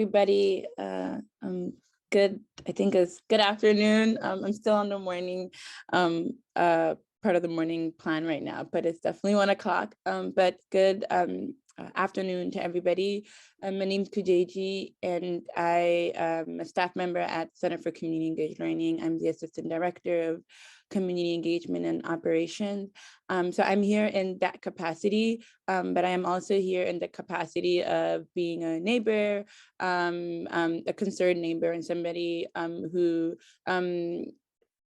Everybody. Good, I think it's good afternoon. I'm still on the morning, part of the morning plan right now, but it's definitely 1 o'clock. But good afternoon to everybody. My name is Kujegi, and I am a staff member at Center for Community Engaged Learning. I'm the Assistant Director of Community Engagement and Operations. So I'm here in that capacity, but I am also here in the capacity of being a neighbor, a concerned neighbor, and somebody who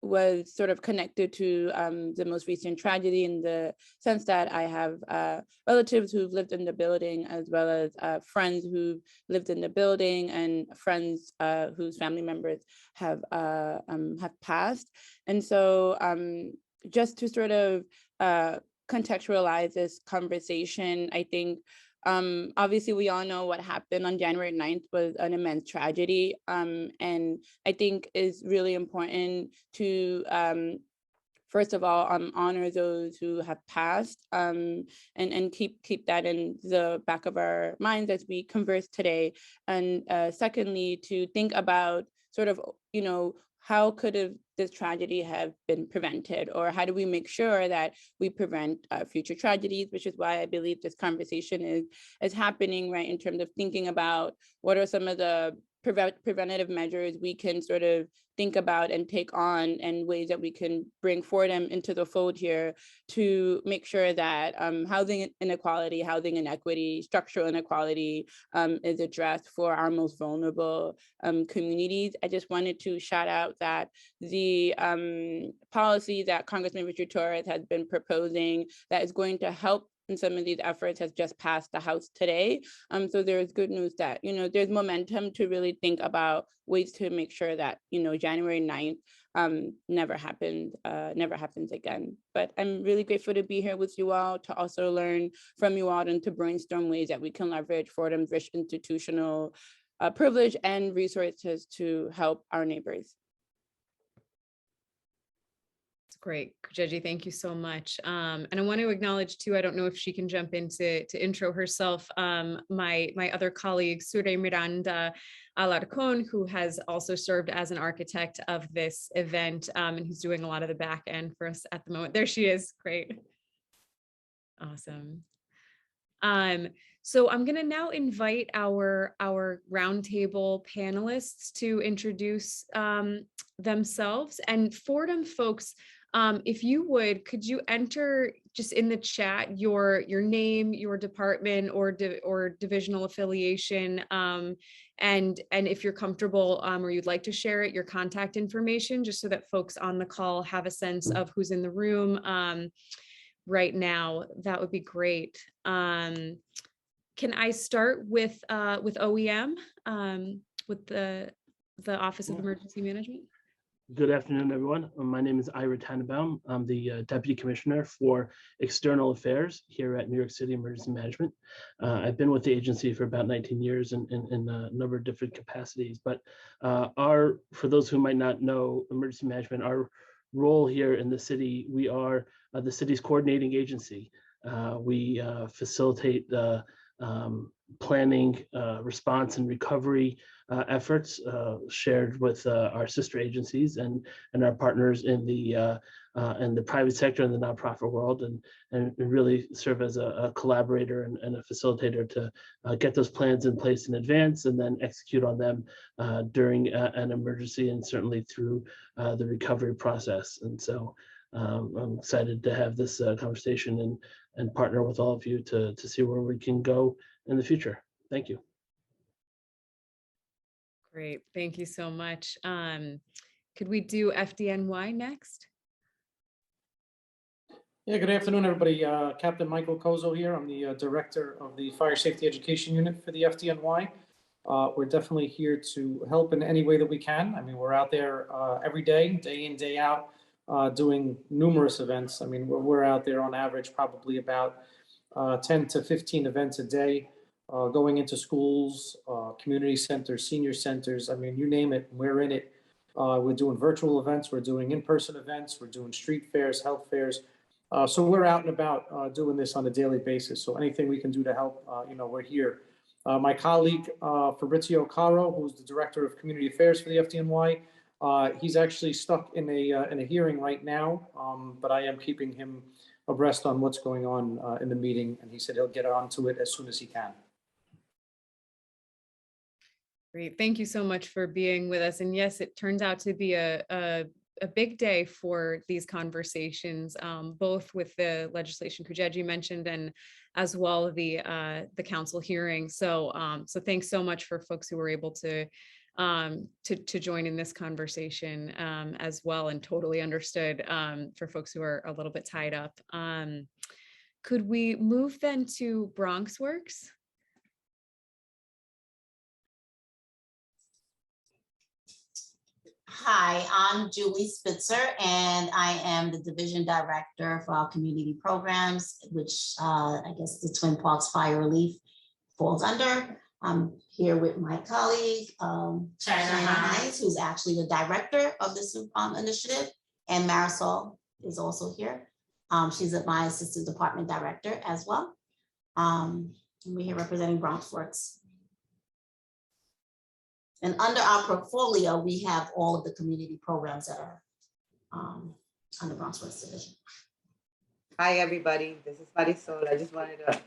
was sort of connected to the most recent tragedy, in the sense that I have relatives who've lived in the building, as well as friends who've lived in the building, and friends whose family members have passed. And so just to sort of contextualize this conversation, I think obviously we all know what happened on January 9th was an immense tragedy. And I think it's really important to first of all, honor those who have passed, and keep that in the back of our minds as we converse today. And secondly, to think about sort of, how could this tragedy have been prevented, or how do we make sure that we prevent future tragedies, which is why I believe this conversation is happening, right, in terms of thinking about what are some of the preventative measures we can sort of think about and take on, and ways that we can bring Fordham into the fold here to make sure that housing inequality, housing inequity, structural inequality is addressed for our most vulnerable communities. I just wanted to shout out that the policy that Congressman Richard Torres has been proposing that is going to help in some of these efforts has just passed the House today. So there's good news that, there's momentum to really think about ways to make sure that, January 9th never happens again. But I'm really grateful to be here with you all, to also learn from you all, and to brainstorm ways that we can leverage Fordham's rich institutional privilege and resources to help our neighbors. Great, Kujegi, thank you so much. And I want to acknowledge too, I don't know if she can jump in to intro herself, my other colleague, Sure Miranda Alarcon, who has also served as an architect of this event, and who's doing a lot of the back end for us at the moment. There she is, great. Awesome. So I'm going to now invite our roundtable panelists to introduce themselves. And Fordham folks, if you would, could you enter just in the chat your name, your department, or divisional affiliation, and if you're comfortable or you'd like to share it, your contact information, just so that folks on the call have a sense of who's in the room right now. That would be great. Can I start with OEM, with the Office of Emergency Management? Good afternoon, everyone. My name is Ira Tannenbaum. I'm the Deputy Commissioner for External Affairs here at New York City Emergency Management. I've been with the agency for about 19 years in a number of different capacities. But for those who might not know emergency management, our role here in the city, we are the city's coordinating agency. We facilitate the planning, response, and recovery efforts shared with our sister agencies and our partners in the private sector and the nonprofit world, and really serve as a collaborator and a facilitator to get those plans in place in advance, and then execute on them during an emergency, and certainly through the recovery process. And so I'm excited to have this conversation and partner with all of you to see where we can go in the future. Thank you. Great, thank you so much. Could we do FDNY next? Yeah, good afternoon, everybody. Captain Michael Kozo here. I'm the Director of the Fire Safety Education Unit for the FDNY. We're definitely here to help in any way that we can. I mean, we're out there every day, day in, day out, doing numerous events. I mean, we're out there on average probably about 10 to 15 events a day, going into schools, community centers, senior centers. I mean, you name it, we're in it. We're doing virtual events, we're doing in-person events, we're doing street fairs, health fairs. So we're out and about doing this on a daily basis. So anything we can do to help, we're here. My colleague, Fabrizio Caro, who's the Director of Community Affairs for the FDNY, he's actually stuck in a hearing right now, but I am keeping him abreast on what's going on in the meeting, and he said he'll get onto it as soon as he can. Great, thank you so much for being with us. And yes, it turns out to be a big day for these conversations, both with the legislation Kujegi mentioned and as well the council hearing. So so thanks so much for folks who were able to join in this conversation as well, and totally understood for folks who are a little bit tied up. Could we move then to Bronx Works? Hi, I'm Julie Spitzer, and I am the Division Director for our community programs, which I guess the Twin Parks Fire Relief falls under. I'm here with my colleague, Shannon Hines, who's actually the director of this initiative, and Marisol is also here. She's my assistant department director as well. And we're here representing Bronx Works. And under our portfolio, we have all of the community programs that are under Bronx Works Division. Hi, everybody. This is Marisol. I just wanted to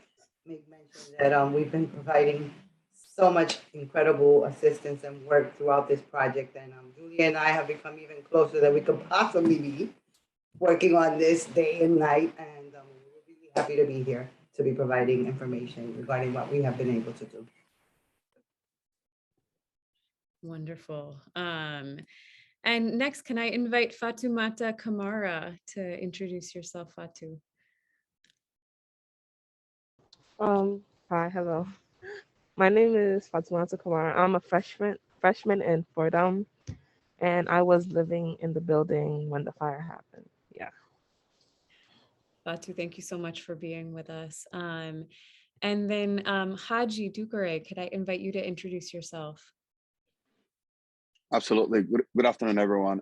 make mention that we've been providing so much incredible assistance and work throughout this project. And Julia and I have become even closer than we could possibly be working on this day and night. And we're really happy to be here to be providing information regarding what we have been able to do. Wonderful. And next, can I invite Fatoumata Camara to introduce yourself, Fatou? Hi, hello. My name is Fatoumata Camara. I'm a freshman in Fordham, and I was living in the building when the fire happened. Yeah. Fatou, thank you so much for being with us. And then Haji Dukure, could I invite you to introduce yourself? Absolutely. Good afternoon, everyone.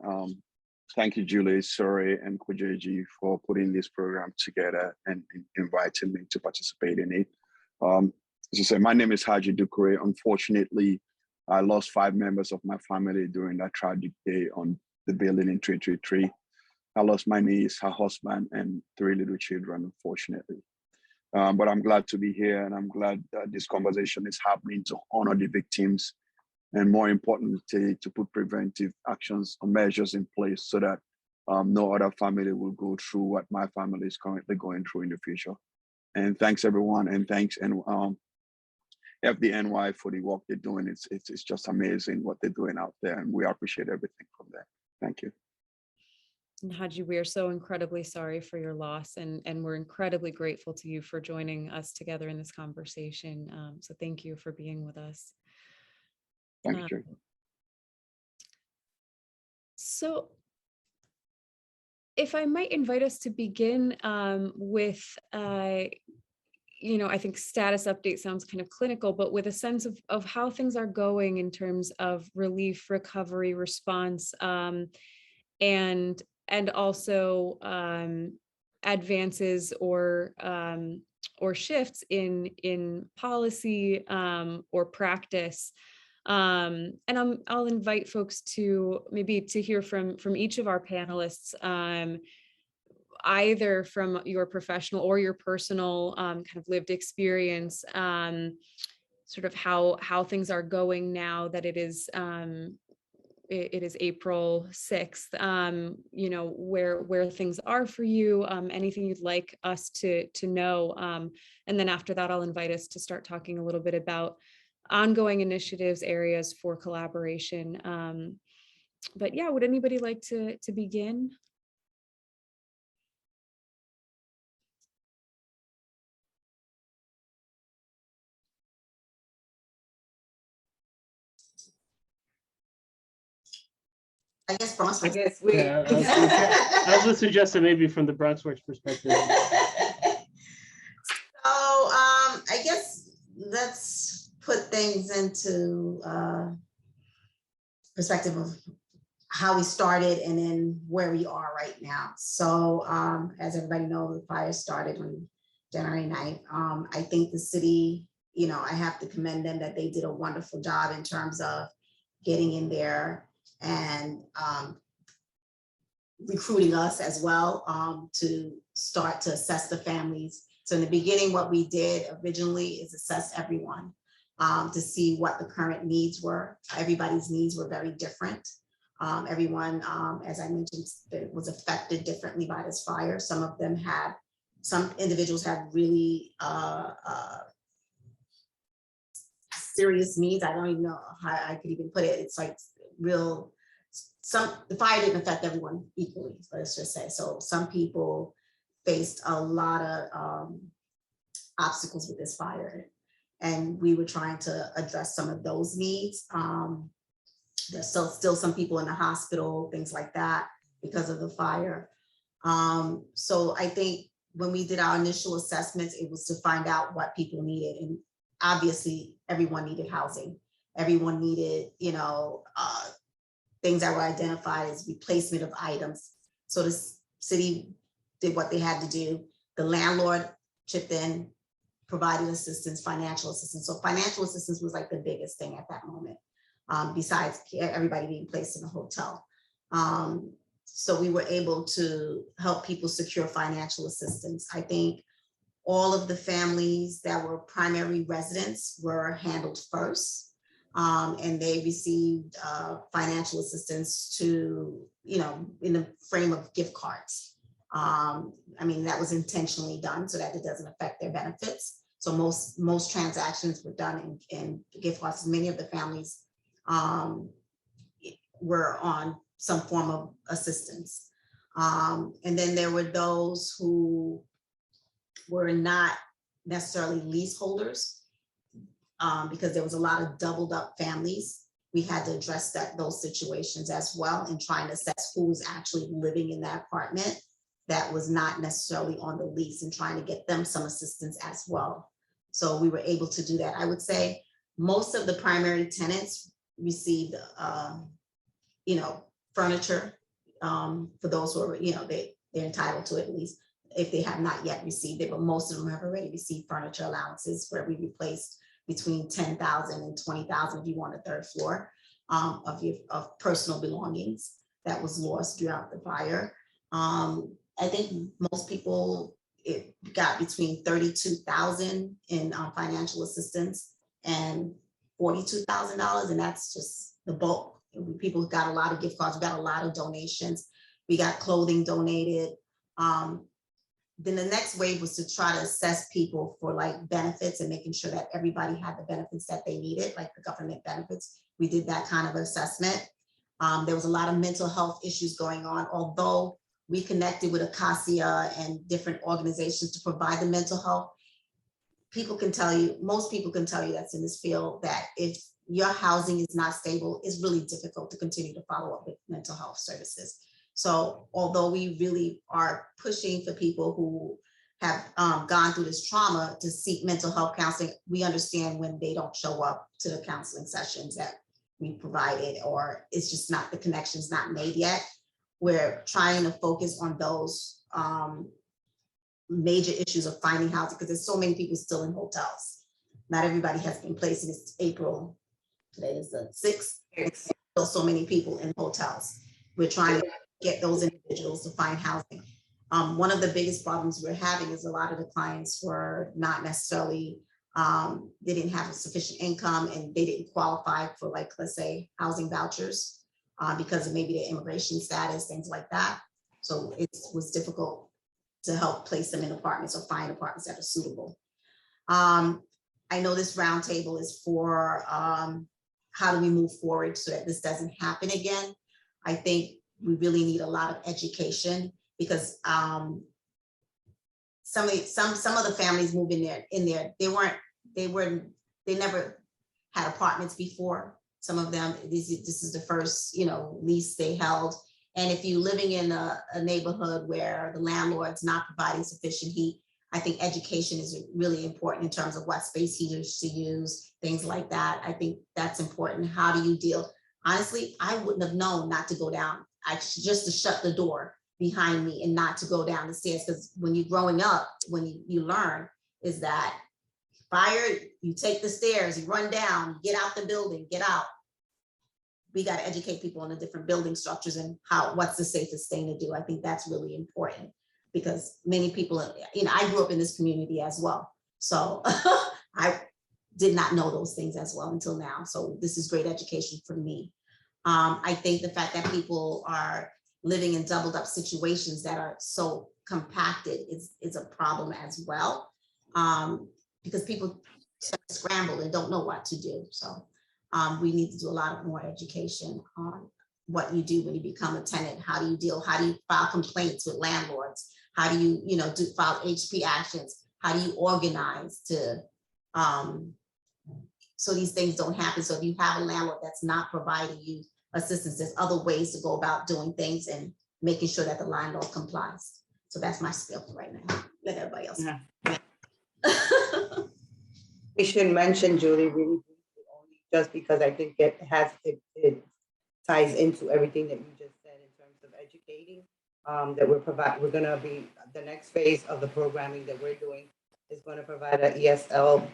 Thank you, Julie, Sori, and Kujegi for putting this program together and inviting me to participate in it. As I said, my name is Haji Dukure. Unfortunately, I lost 5 members of my family during that tragic day on the building in 333. I lost my niece, her husband, and 3 little children, unfortunately. But I'm glad to be here, and I'm glad that this conversation is happening to honor the victims, and more importantly, to put preventive actions or measures in place so that no other family will go through what my family is currently going through in the future. And thanks, everyone, and thanks FDNY for the work they're doing. It's just amazing what they're doing out there, and we appreciate everything from there. Thank you. And Haji, we are so incredibly sorry for your loss, and we're incredibly grateful to you for joining us together in this conversation. So thank you for being with us. Thank you. So if I might invite us to begin with, I think status update sounds kind of clinical, but with a sense of how things are going in terms of relief, recovery, response, and also advances or shifts in policy or practice. And I'll invite folks to maybe to hear from each of our panelists, either from your professional or your personal kind of lived experience, sort of how things are going now that it is April 6th, where things are for you, anything you'd like us to know. And then after that, I'll invite us to start talking a little bit about ongoing initiatives, areas for collaboration. But yeah, would anybody like to begin? I guess Bronx Works. I guess we. Yeah, I was going to suggest that maybe from the Bronx Works perspective. So I guess let's put things into perspective of how we started and then where we are right now. So as everybody knows, the fire started on January 9th. I think the city you know, I have to commend them that they did a wonderful job in terms of getting in there and recruiting us as well to start to assess the families. So in the beginning, what we did originally is assess everyone to see what the current needs were. Everybody's needs were very different. Everyone, as I mentioned, was affected differently by this fire. Some individuals had really serious needs. I don't even know how I could even put it. It's like real, the fire didn't affect everyone equally, let's just say. So some people faced a lot of obstacles with this fire, and we were trying to address some of those needs. There's still some people in the hospital, things like that, because of the fire. So I think when we did our initial assessments, it was to find out what people needed. And obviously everyone needed housing. Everyone needed, you know, things that were identified as replacement of items. So the city did what they had to do. The landlord chipped in, provided assistance, financial assistance. So financial assistance was like the biggest thing at that moment, besides everybody being placed in a hotel. So we were able to help people secure financial assistance. I think all of the families that were primary residents were handled first, and they received financial assistance to, you know, in the frame of gift cards. I mean, that was intentionally done so that it doesn't affect their benefits. So most transactions were done in gift cards. Many of the families were on some form of assistance. And then there were those who were not necessarily leaseholders, because there was a lot of doubled up families. We had to address those situations as well, and trying to assess who was actually living in that apartment that was not necessarily on the lease, and trying to get them some assistance as well. So we were able to do that. I would say most of the primary tenants received, you know, furniture for those who are, you know, they're entitled to it, at least if they have not yet received it, but most of them have already received furniture allowances, where we replaced between 10,000 and 20,000 if you want a third floor of personal belongings that was lost throughout the fire. I think most people, it got between 32,000 in financial assistance and $42,000, and that's just the bulk. People got a lot of gift cards, we got a lot of donations, we got clothing donated. Then the next wave was to try to assess people for like benefits and making sure that everybody had the benefits that they needed, like the government benefits. We did that kind of assessment. There was a lot of mental health issues going on, although we connected with Acacia and different organizations to provide the mental health. People can tell you, most people can tell you that's in this field, that if your housing is not stable, it's really difficult to continue to follow up with mental health services. So although we really are pushing for people who have gone through this trauma to seek mental health counseling, we understand when they don't show up to the counseling sessions that we provided, or it's just not, the connection's not made yet. We're trying to focus on those major issues of finding housing, because there's so many people still in hotels. Not everybody has been placed in this April. Today is the 6th. Still so many people in hotels. We're trying to get those individuals to find housing. One of the biggest problems we're having is a lot of the clients were not necessarily, they didn't have a sufficient income, and they didn't qualify for, like, let's say, housing vouchers because of maybe their immigration status, things like that. So it was difficult to help place them in apartments or find apartments that are suitable. I know this roundtable is for how do we move forward so that this doesn't happen again. I think we really need a lot of education, because some of the families moved in there. They never had apartments before. Some of them, this is the first, you know, lease they held. And if you're living in a neighborhood where the landlord's not providing sufficient heat, I think education is really important in terms of what space heaters to use, things like that. I think that's important. How do you deal? Honestly, I wouldn't have known not to go down. Just to shut the door behind me and not to go down the stairs, because when you're growing up, when you learn is that fire, You take the stairs, you run down, get out the building, get out. We got to educate people on the different building structures and what's the safest thing to do. I think that's really important because many people, I grew up in this community as well. So I did not know those things as well until now. So this is great education for me. I think the fact that people are living in doubled up situations that are so compacted is a problem as well, because people scramble and don't know what to do. So we need to do a lot of more education on what you do when you become a tenant. How do you deal? How do you file complaints with landlords? How do you, file HP actions? How do you organize to, so these things don't happen? So if you have a landlord that's not providing you assistance, there's other ways to go about doing things and making sure that the landlord complies. So that's my spiel for right now. Let everybody else. Yeah. We should mention, Julie, really briefly, only just because I think it ties into everything that you just said in terms of educating. That we're going to be, the next phase of the programming that we're doing is going to provide an ESL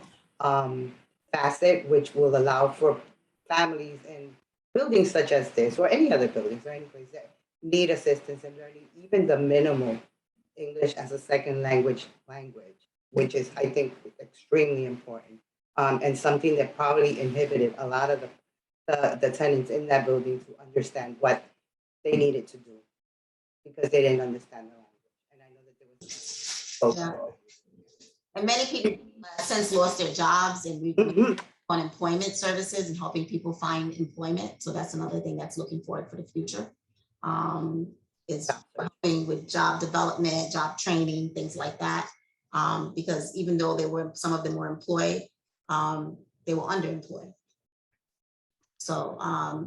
facet, which will allow for families in buildings such as this or any other buildings or any place that need assistance in learning even the minimal English as a second language, which is, I think, extremely important, and something that probably inhibited a lot of the tenants in that building to understand what they needed to do because they didn't understand the language. And I know that there was and many people have since lost their jobs, and we've been on employment services and helping people find employment. So that's another thing that's looking forward for the future. Is helping with job development, job training, things like that. Because even though some of them were employed, they were underemployed. So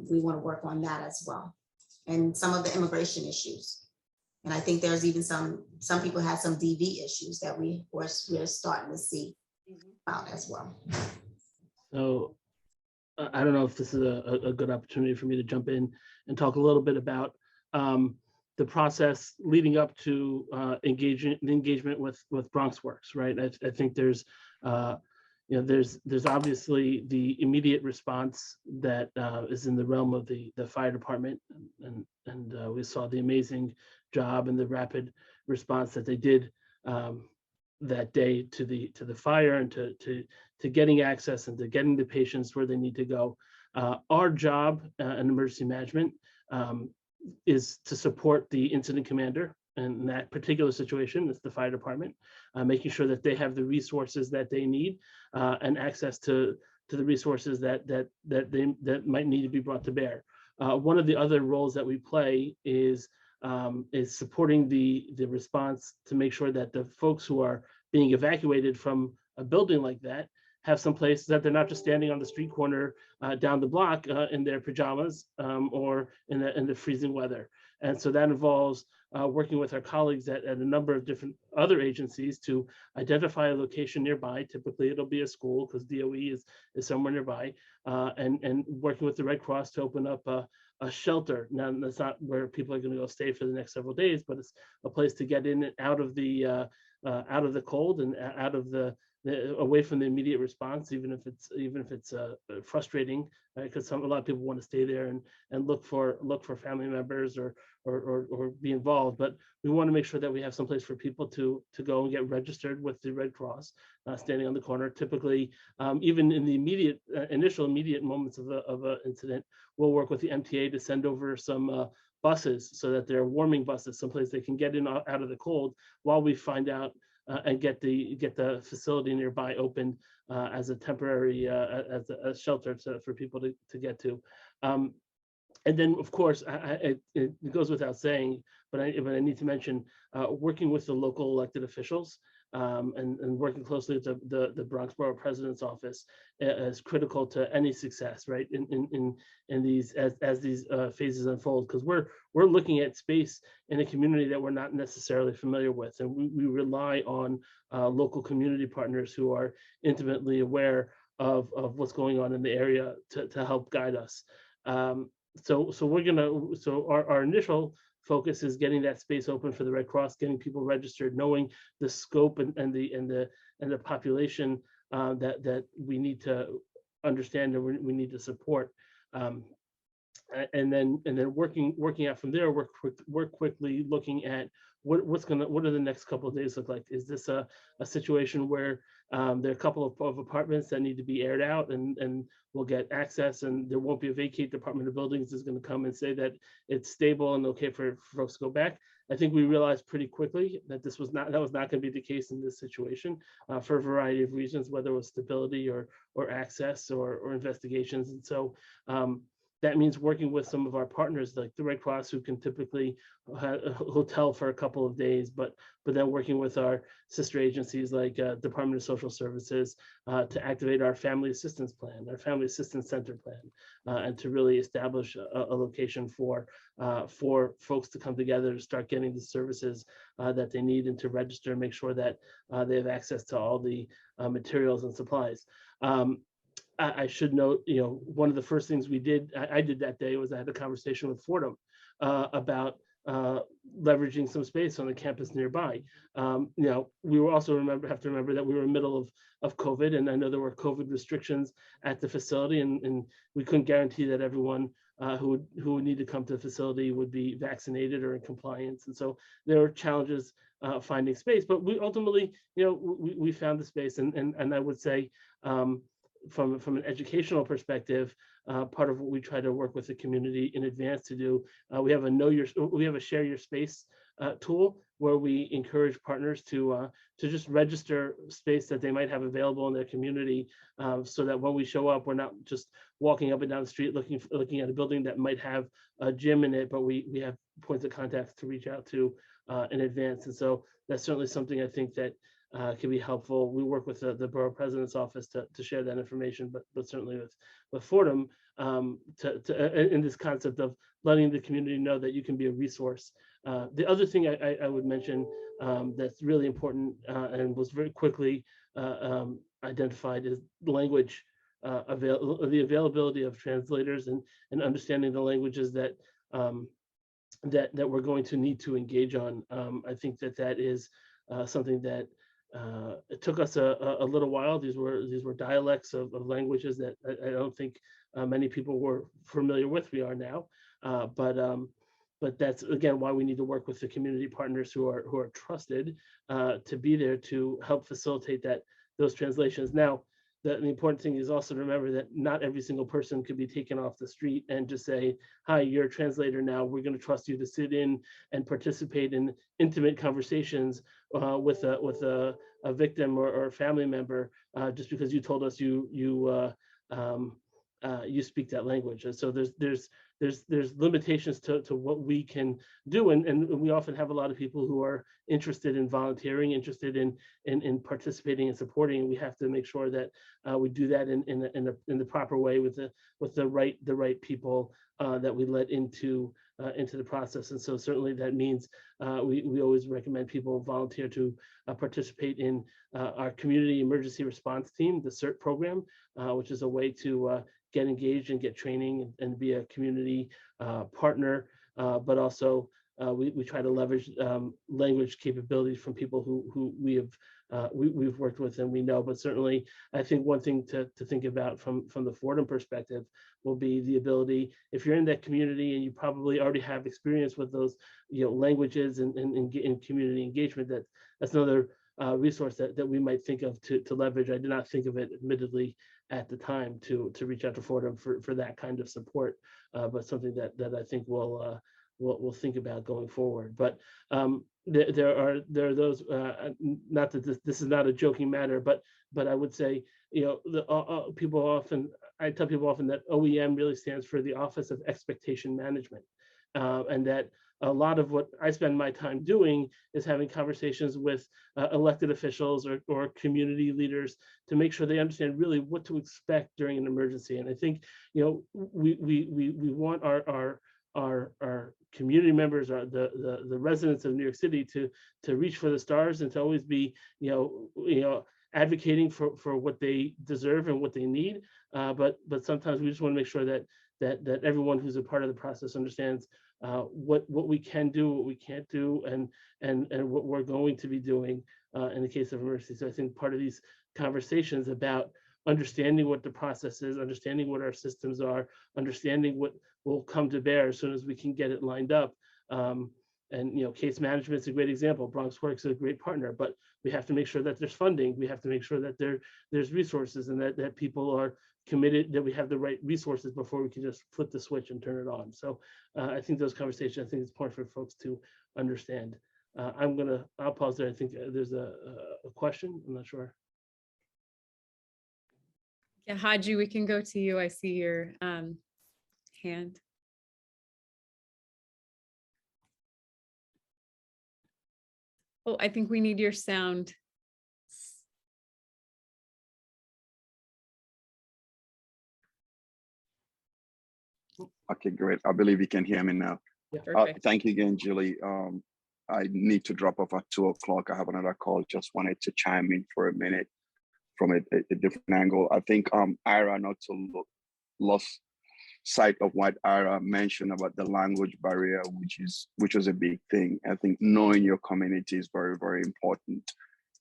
we want to work on that as well. And some of the immigration issues. And I think there's even some people had some DV issues that we're starting to see about as well. So I don't know if this is a good opportunity for me to jump in and talk a little bit about the process leading up to engagement with Bronx Works, right? I think there's obviously the immediate response that is in the realm of the fire department, and we saw the amazing job and the rapid response that they did that day to the fire and to getting access and to getting the patients where they need to go. Our job in emergency management is to support the incident commander in that particular situation. It's the fire department, making sure that they have the resources that they need and access to the resources that might need to be brought to bear. One of the other roles that we play is supporting the response to make sure that the folks who are being evacuated from a building like that have some place that they're not just standing on the street corner down the block in their pajamas or in the freezing weather. And so that involves working with our colleagues at a number of different other agencies to identify a location nearby. Typically it'll be a school because DOE is somewhere nearby, and working with the Red Cross to open up a shelter. Now that's not where people are going to go stay for the next several days, but it's a place to get in and out of the cold and out of away from the immediate response, even if it's frustrating, because a lot of people want to stay there and look for family members or be involved. But we want to make sure that we have some place for people to go and get registered with the Red Cross, standing on the corner. Typically, even in the initial immediate moments of an incident, we'll work with the MTA to send over some buses so that they're warming buses, someplace they can get in out of the cold while we find out and get the facility nearby open as a temporary as a shelter for people to get to. And then, of course, it goes without saying, but I need to mention working with the local elected officials and working closely with the Bronx Borough President's Office is critical to any success, right? In these as these phases unfold, because we're looking at space in a community that we're not necessarily familiar with, and we rely on local community partners who are intimately aware of what's going on in the area to help guide us. So our initial focus is getting that space open for the Red Cross, getting people registered, knowing the scope and the population that we need to understand and we need to support. And then working out from there, work quickly, looking at what are the next couple of days look like. Is this a situation where there are a couple of apartments that need to be aired out and we'll get access, and there won't be a vacate. Department of Buildings is going to come and say that it's stable and okay for folks to go back. I think we realized pretty quickly that that was not going to be the case in this situation for a variety of reasons, whether it was stability or access or investigations. And so that means working with some of our partners like the Red Cross, who can typically have a hotel for a couple of days, but then working with our sister agencies like Department of Social Services to activate our family assistance plan, our family assistance center plan, and to really establish a location for folks to come together to start getting the services that they need and to register and make sure that they have access to all the materials and supplies. I should note, one of the first things I did that day was I had a conversation with Fordham about leveraging some space on the campus nearby. We were also have to remember that we were in the middle of COVID, and I know there were COVID restrictions at the facility, and we couldn't guarantee that everyone who would need to come to the facility would be vaccinated or in compliance. And so there were challenges finding space, but we ultimately, we found the space, and I would say, from an educational perspective, part of what we try to work with the community in advance to do, we have a share your space tool where we encourage partners to just register space that they might have available in their community, so that when we show up, we're not just walking up and down the street looking at a building that might have a gym in it, but we have points of contact to reach out to in advance. And so that's certainly something I think that can be helpful. We work with the borough president's office to share that information, but certainly with Fordham in this concept of letting the community know that you can be a resource. The other thing I would mention that's really important and was very quickly identified is language, the availability of translators and understanding the languages that we're going to need to engage on. I think that is something that it took us a little while. These were dialects of languages that I don't think many people were familiar with. We are now, but that's again why we need to work with the community partners who are trusted to be there to help facilitate those translations. Now, the important thing is also to remember that not every single person could be taken off the street and just say, "Hi, you're a translator now. We're going to trust you to sit in and participate in intimate conversations with a victim or a family member just because you told us you speak that language." And so there's limitations to what we can do, and we often have a lot of people who are interested in volunteering, interested in participating and supporting, and we have to make sure that we do that in the proper way with the right people that we let into the process. And so certainly that means we always recommend people volunteer to participate in our community emergency response team, the CERT program, which is a way to get engaged and get training and be a community partner, but also we try to leverage language capabilities from people who we've worked with and we know. But certainly, I think one thing to think about from the Fordham perspective will be the ability, if you're in that community and you probably already have experience with those languages and community engagement, that's another resource that we might think of to leverage. I did not think of it, admittedly, at the time to reach out to Fordham for that kind of support, but something that I think we'll think about going forward. But there are those, not that this is not a joking matter, but I would say, I tell people often that OEM really stands for the Office of Expectation Management, and that a lot of what I spend my time doing is having conversations with elected officials or community leaders to make sure they understand really what to expect during an emergency. And I think, we want our community members, the residents of New York City to reach for the stars and to always be, advocating for what they deserve and what they need. But sometimes we just want to make sure that everyone who's a part of the process understands what we can do, what we can't do, and what we're going to be doing in the case of emergency. So I think part of these conversations about understanding what the process is, understanding what our systems are, understanding what will come to bear as soon as we can get it lined up. And case management is a great example. Bronx Works is a great partner, but we have to make sure that there's funding. We have to make sure that there's resources, and that people are committed, that we have the right resources before we can just flip the switch and turn it on. So I think those conversations, I think it's important for folks to understand. I'll pause there. I think there's a question. I'm not sure. Yeah, Haji, we can go to you. I see your hand. Oh, I think we need your sound. Okay, great. I believe you can hear me now. Perfect. Thank you again, Julie. I need to drop off at 2:00. I have another call. Just wanted to chime in for a minute from a different angle. I think Ira, not to lost sight of what Ira mentioned about the language barrier, which was a big thing. I think knowing your community is very, very important.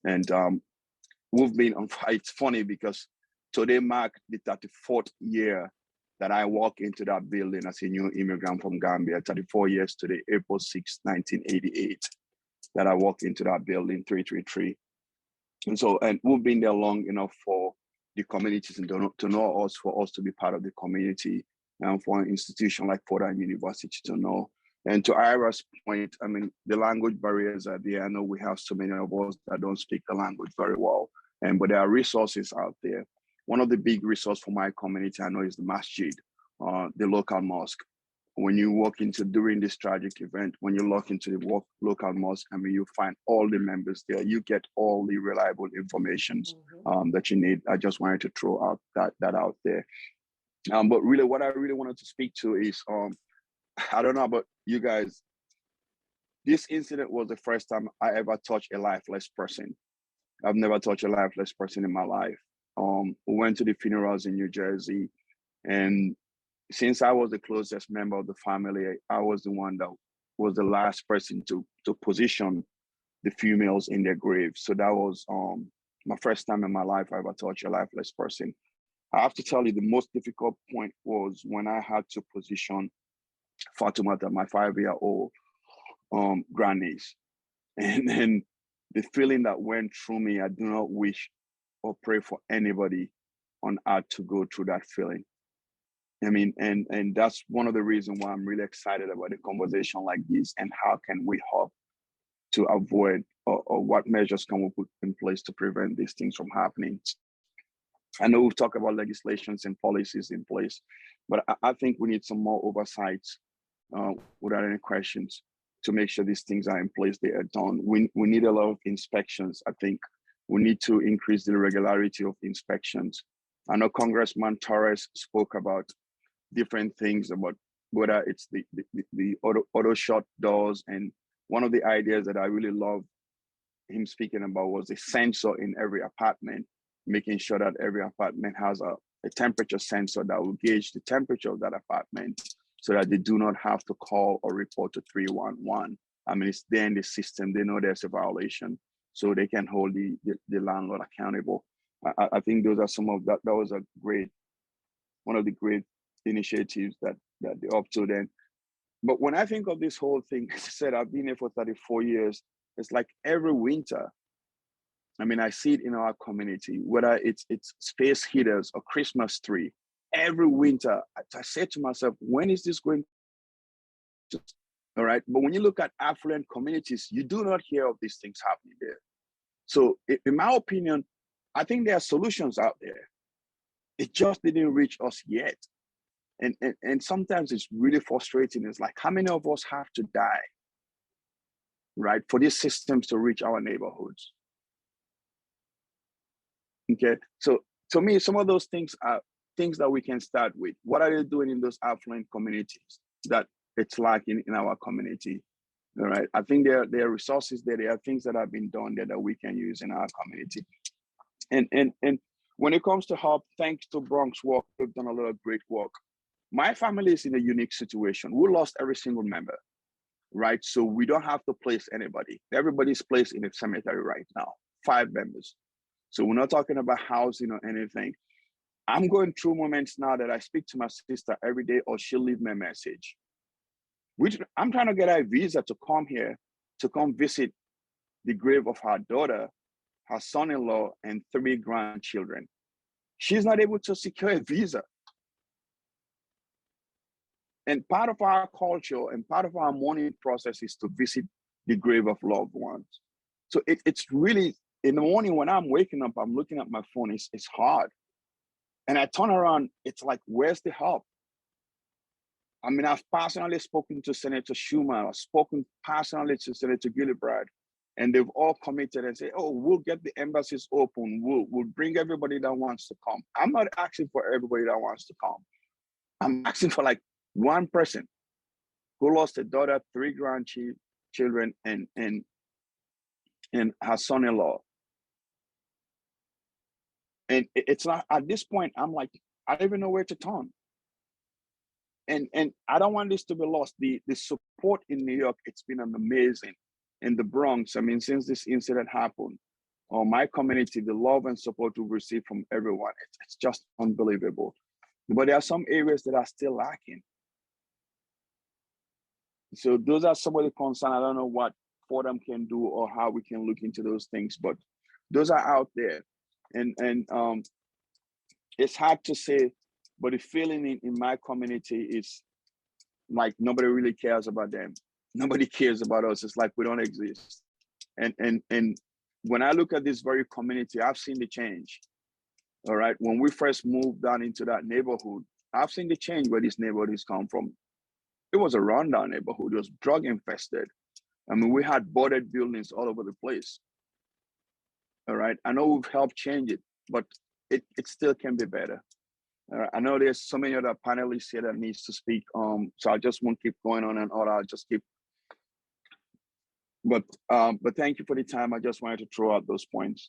And we've been on. It's funny because today marked the 34th year that I walked into that building as a new immigrant from Gambia. 34 years today, April 6, 1988, that I walked into that building, 333. And we've been there long enough for the communities and to know us, for us to be part of the community, and for an institution like Fordham University to know. And to Ira's point, I mean, the language barriers are there. I know we have so many of us that don't speak the language very well, but there are resources out there. One of the big resources for my community, I know, is the masjid, the local mosque. When you walk into, during this tragic event, when you walk into the local mosque, I mean, you find all the members there. You get all the reliable information that you need. I just wanted to throw out that out there. But really, what I really wanted to speak to is, I don't know about you guys. This incident was the first time I ever touched a lifeless person. I've never touched a lifeless person in my life. We went to the funerals in New Jersey, and since I was the closest member of the family, I was the one that was the last person to position the females in their graves. So that was my first time in my life I ever touched a lifeless person. I have to tell you, the most difficult point was when I had to position Fatimata, my 5-year-old grandniece. And then the feeling that went through me, I do not wish or pray for anybody on earth to go through that feeling. I mean, and that's one of the reasons why I'm really excited about a conversation like this, and how can we help to avoid, or what measures can we put in place to prevent these things from happening. I know we've talked about legislations and policies in place, but I think we need some more oversight, without any questions, to make sure these things are in place, they are done. We need a lot of inspections. I think we need to increase the regularity of inspections. I know Congressman Torres spoke about different things, about whether it's the auto shut doors. And one of the ideas that I really loved him speaking about was a sensor in every apartment, making sure that every apartment has a temperature sensor that will gauge the temperature of that apartment, so that they do not have to call or report to 311. I mean, it's there in the system. They know there's a violation, so they can hold the landlord accountable. I think those are some of that. That was one of the great initiatives that they're up to then. But when I think of this whole thing, as I said, I've been here for 34 years. It's like every winter, I mean, I see it in our community, whether it's space heaters or Christmas tree. Every winter, I say to myself, when is this going to, all right? But when you look at affluent communities, you do not hear of these things happening there. So in my opinion, I think there are solutions out there. It just didn't reach us yet. And sometimes it's really frustrating. It's like, how many of us have to die, right, for these systems to reach our neighborhoods? Okay, so to me, some of those things are things that we can start with. What are they doing in those affluent communities that it's lacking in our community? All right, I think there are resources there. There are things that have been done there that we can use in our community. And when it comes to help, thanks to Bronx Work, we've done a lot of great work. My family is in a unique situation. We lost every single member, right? So we don't have to place anybody. Everybody's placed in a cemetery right now, 5 members. So we're not talking about housing or anything. I'm going through moments now that I speak to my sister every day, or she'll leave me a message. I'm trying to get a visa to come here, to come visit the grave of her daughter, her son-in-law, and 3 grandchildren. She's not able to secure a visa. And part of our culture and part of our mourning process is to visit the grave of loved ones. So it's really, in the morning when I'm waking up, I'm looking at my phone, it's hard. And I turn around, it's like, where's the help? I mean, I've personally spoken to Senator Schumer, I've spoken personally to Senator Gillibrand, and they've all committed and say, oh, we'll get the embassies open, we'll bring everybody that wants to come. I'm not asking for everybody that wants to come. I'm asking for like one person who lost a daughter, 3 grandchildren, and her son-in-law. And it's not, at this point, I'm like, I don't even know where to turn. And I don't want this to be lost. The support in New York, it's been amazing. In the Bronx, I mean, since this incident happened, my community, the love and support we've received from everyone, it's just unbelievable. But there are some areas that are still lacking. So those are some of the concerns. I don't know what Fordham can do or how we can look into those things, but those are out there. And it's hard to say, but the feeling in my community is like nobody really cares about them. Nobody cares about us. It's like we don't exist. And when I look at this very community, I've seen the change. All right. When we first moved down into that neighborhood, I've seen the change where this neighborhood has come from. It was a rundown neighborhood. It was drug infested. I mean, we had boarded buildings all over the place. All right. I know we've helped change it, but it still can be better. I know there's so many other panelists here that needs to speak. So I just won't keep going on and on. I'll just keep. But thank you for the time. I just wanted to throw out those points.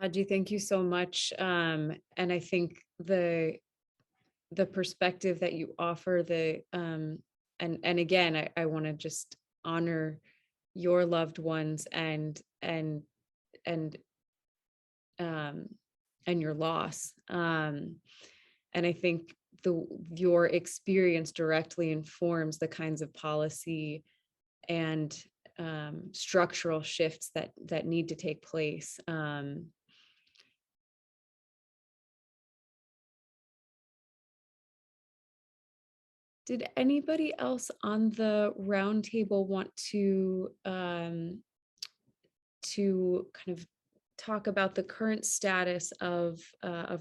Haji, thank you so much. And I think the perspective that you offer, and again, I want to just honor your loved ones and your loss. And I think your experience directly informs the kinds of policy and structural shifts that need to take place. Did anybody else on the roundtable want to kind of talk about the current status of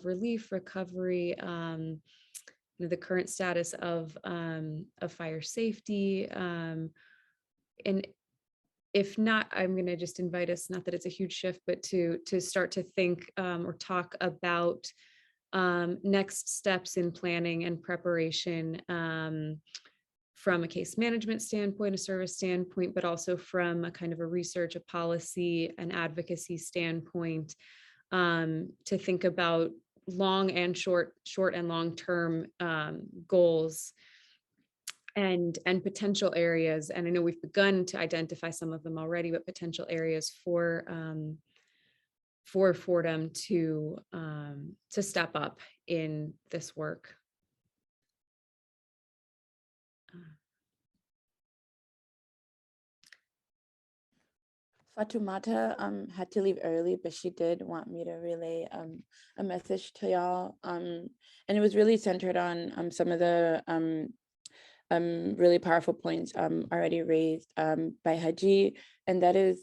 relief, recovery, the current status of fire safety, and if not, I'm going to just invite us, not that it's a huge shift, but to start to think or talk about next steps in planning and preparation from a case management standpoint, a service standpoint, but also from a kind of a research, a policy, and advocacy standpoint, to think about long and short and long-term goals and potential areas. And I know we've begun to identify some of them already, but potential areas for Fordham to step up in this work. Fatoumata had to leave early, but she did want me to relay a message to y'all. And it was really centered on some of the really powerful points already raised by Haji, and that is,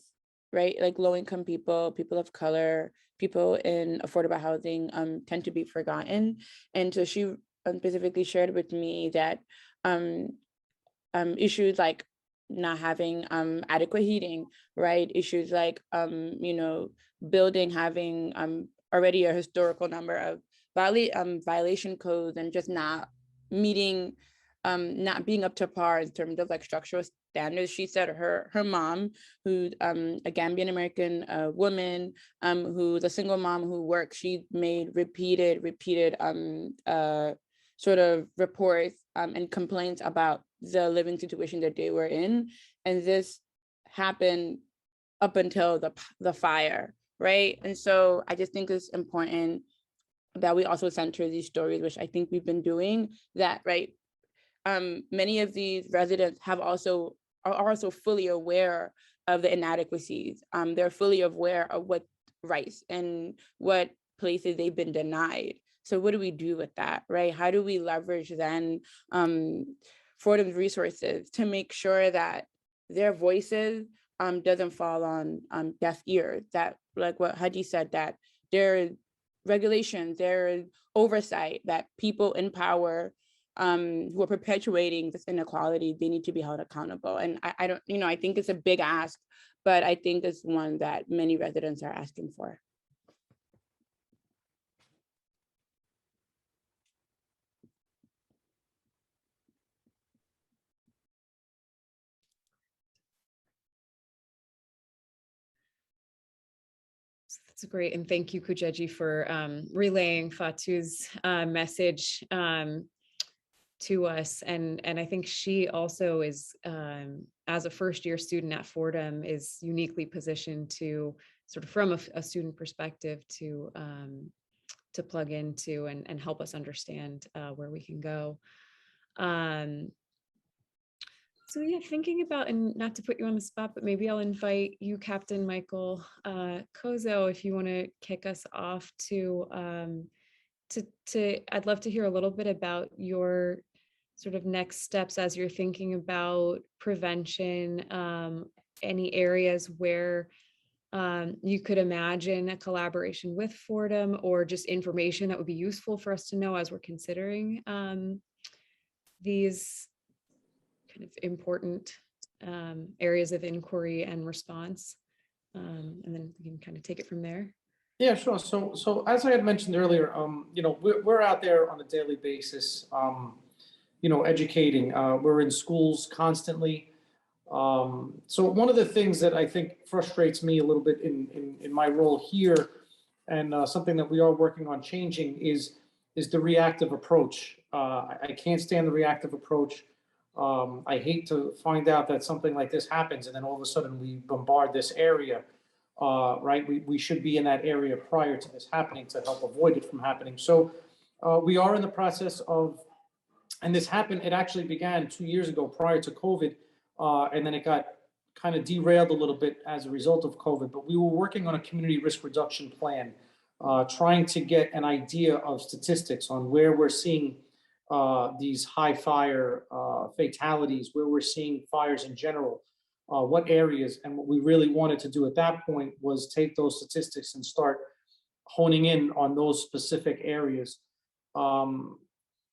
right, like low-income people, people of color, people in affordable housing tend to be forgotten. And so she specifically shared with me that issues like not having adequate heating, right? Issues like, building having already a historical number of violation codes and just not meeting, not being up to par in terms of like structural standards. She said her mom, who's a Gambian American woman, who's a single mom who works, she made repeated sort of reports and complaints about the living situation that they were in. And this happened up until the fire, right? And so I just think it's important that we also center these stories, which I think we've been doing that, right? Many of these residents are also fully aware of the inadequacies. They're fully aware of what rights and what places they've been denied. So what do we do with that, right? How do we leverage then Fordham's resources to make sure that their voices doesn't fall on deaf ears, that, like what Hadi said, that there is regulations, there is oversight, that people in power who are perpetuating this inequality, they need to be held accountable. And I don't, I think it's a big ask, but I think it's one that many residents are asking for. That's great. And thank you, Kujegi, for relaying Fatu's message to us. And I think she also is, as a first-year student at Fordham, is uniquely positioned to sort of, from a student perspective, to plug into and help us understand where we can go. So yeah, thinking about, and not to put you on the spot, but maybe I'll invite you, Captain Michael Kozo, if you want to kick us off to I'd love to hear a little bit about your sort of next steps as you're thinking about prevention, any areas where you could imagine a collaboration with Fordham, or just information that would be useful for us to know as we're considering these kind of important areas of inquiry and response. And then we can kind of take it from there. Yeah, sure. So as I had mentioned earlier, we're out there on a daily basis, educating. We're in schools constantly. So one of the things that I think frustrates me a little bit in my role here, and something that we are working on changing, is the reactive approach. I can't stand the reactive approach. I hate to find out that something like this happens and then all of a sudden we bombard this area, right? We should be in that area prior to this happening to help avoid it from happening. So we are in the process of, and this happened, it actually began 2 years ago prior to COVID, and then it got kind of derailed a little bit as a result of COVID, but we were working on a community risk reduction plan, trying to get an idea of statistics on where we're seeing these high fire fatalities, where we're seeing fires in general, what areas. And what we really wanted to do at that point was take those statistics and start honing in on those specific areas.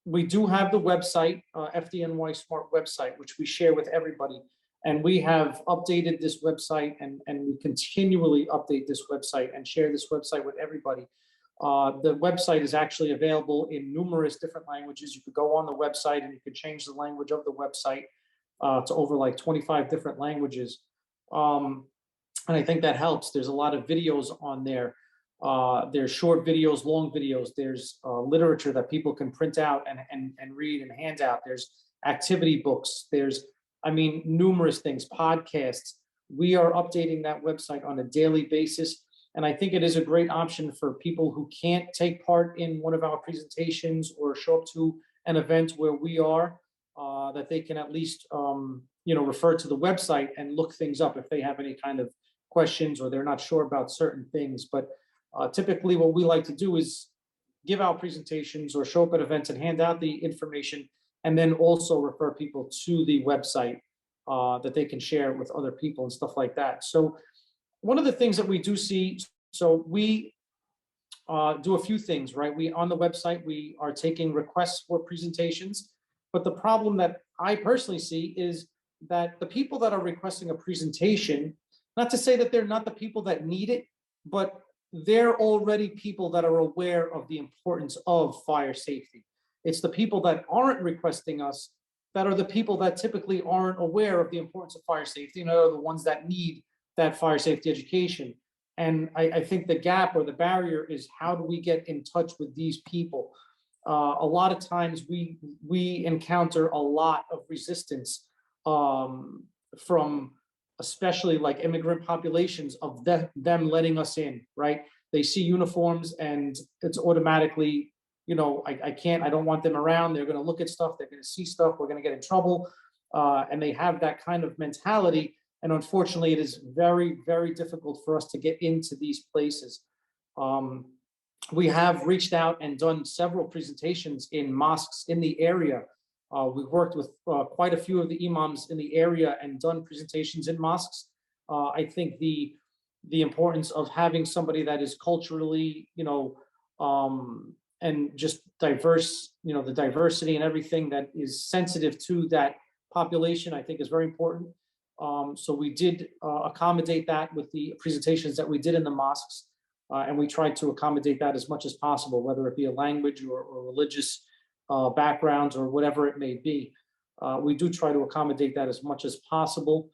We do have the website, FDNY Smart website, which we share with everybody. And we have updated this website, and we continually update this website and share this website with everybody. The website is actually available in numerous different languages. You could go on the website and you could change the language of the website to over like 25 different languages. And I think that helps. There's a lot of videos on there. There's short videos, long videos. There's literature that people can print out and read and hand out. There's activity books. There's, numerous things, podcasts. We are updating that website on a daily basis. And I think it is a great option for people who can't take part in one of our presentations or show up to an event where we are, that they can at least, refer to the website and look things up if they have any kind of questions or they're not sure about certain things. But typically what we like to do is give out presentations or show up at events and hand out the information, and then also refer people to the website that they can share with other people and stuff like that. So one of the things that we do see, so we do a few things, right? We, on the website, we are taking requests for presentations, but the problem that I personally see is that the people that are requesting a presentation, not to say that they're not the people that need it, but they're already people that are aware of the importance of fire safety. It's the people that aren't requesting us that are the people that typically aren't aware of the importance of fire safety, and are the ones that need that fire safety education. And I think the gap or the barrier is, how do we get in touch with these people? a lot of times we encounter a lot of resistance from especially like immigrant populations of them letting us in, right? They see uniforms and it's automatically, you know, I don't want them around. They're going to look at stuff. They're going to see stuff. We're going to get in trouble. And they have that kind of mentality. And unfortunately, it is very, very difficult for us to get into these places. We have reached out and done several presentations in mosques in the area. We've worked with quite a few of the imams in the area and done presentations in mosques. I think the importance of having somebody that is culturally, you know, and just diverse, you know, the diversity and everything that is sensitive to that population, I think is very important. So we did accommodate that with the presentations that we did in the mosques. And we tried to accommodate that as much as possible, whether it be a language or religious backgrounds or whatever it may be. We do try to accommodate that as much as possible.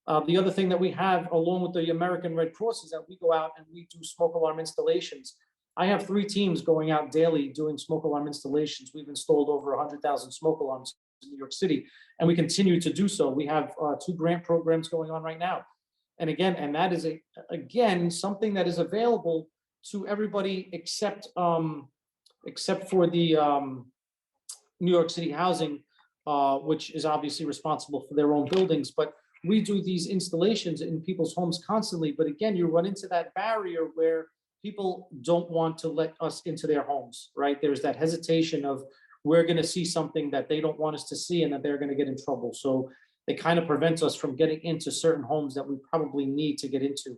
The other thing that we have, along with the American Red Cross, is that we go out and we do smoke alarm installations. I have 3 teams going out daily doing smoke alarm installations. We've installed over 100,000 smoke alarms in New York City, and we continue to do so. We have 2 grant programs going on right now. And again, and that is again something that is available to everybody except for the New York City Housing, which is obviously responsible for their own buildings. But we do these installations in people's homes constantly. But again, you run into that barrier where people don't want to let us into their homes, right? There's that hesitation of we're going to see something that they don't want us to see and that they're going to get in trouble. So it kind of prevents us from getting into certain homes that we probably need to get into,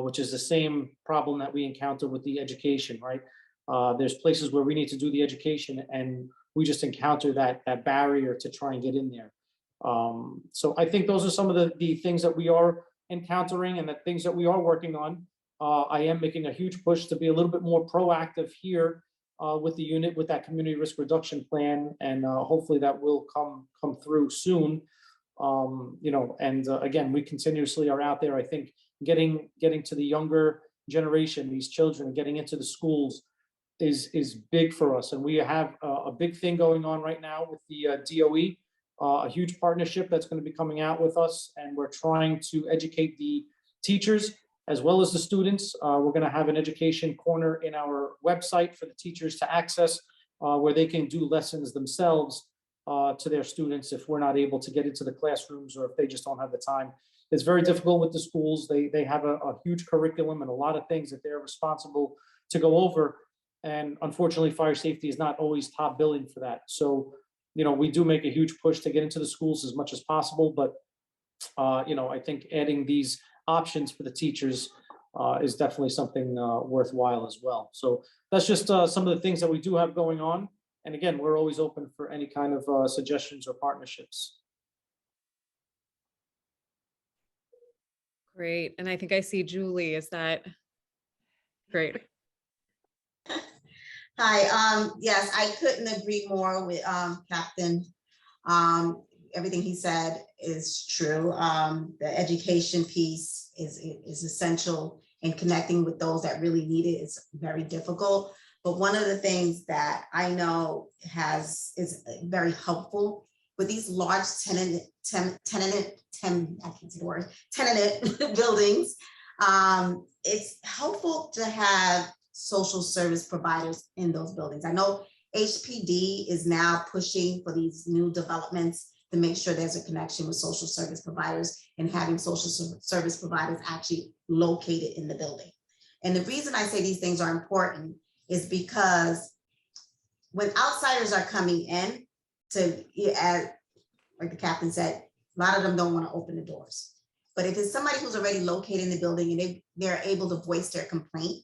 which is the same problem that we encounter with the education, right? There's places where we need to do the education and we just encounter that barrier to try and get in there. So I think those are some of the things that we are encountering and the things that we are working on. I am making a huge push to be a little bit more proactive here with the unit, with that community risk reduction plan, and hopefully that will come through soon. You know, and again, we continuously are out there. I think getting to the younger generation, these children, getting into the schools is big for us. And we have a big thing going on right now with the DOE, a huge partnership that's going to be coming out with us, and we're trying to educate the teachers as well as the students. We're going to have an education corner in our website for the teachers to access, where they can do lessons themselves to their students if we're not able to get into the classrooms or if they just don't have the time. It's very difficult with the schools. They have a huge curriculum and a lot of things that they're responsible to go over. And unfortunately, fire safety is not always top billing for that. So, you know, we do make a huge push to get into the schools as much as possible. But, you know, I think adding these options for the teachers is definitely something worthwhile as well. So that's just some of the things that we do have going on. And again, we're always open for any kind of suggestions or partnerships. Great. And I think I see Julie. Is that great? Hi, yes, I couldn't agree more with Captain. Everything he said is true. The education piece is essential, and connecting with those that really need it is very difficult. But one of the things that I know is very helpful with these large tenanted buildings, it's helpful to have social service providers in those buildings. I know HPD is now pushing for these new developments to make sure there's a connection with social service providers and having social service providers actually located in the building. And the reason I say these things are important is because when outsiders are coming in to, as like the captain said, a lot of them don't want to open the doors. But if it's somebody who's already located in the building and they're able to voice their complaint,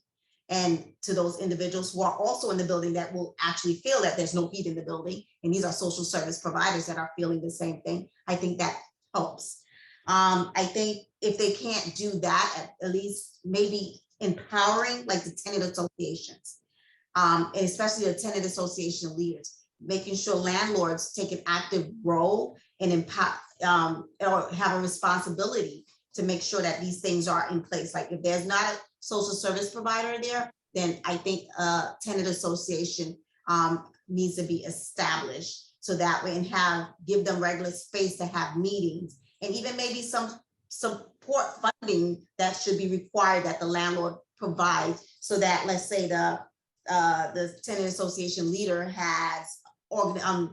and to those individuals who are also in the building that will actually feel that there's no heat in the building, and these are social service providers that are feeling the same thing, I think that helps. I think if they can't do that, at least maybe empowering like the tenant associations, and especially the tenant association leaders, making sure landlords take an active role and empower or have a responsibility to make sure that these things are in place. Like if there's not a social service provider there, then I think tenant association needs to be established so that way, and give them regular space to have meetings, and even maybe some support funding that should be required that the landlord provides, so that, let's say, the tenant association leader has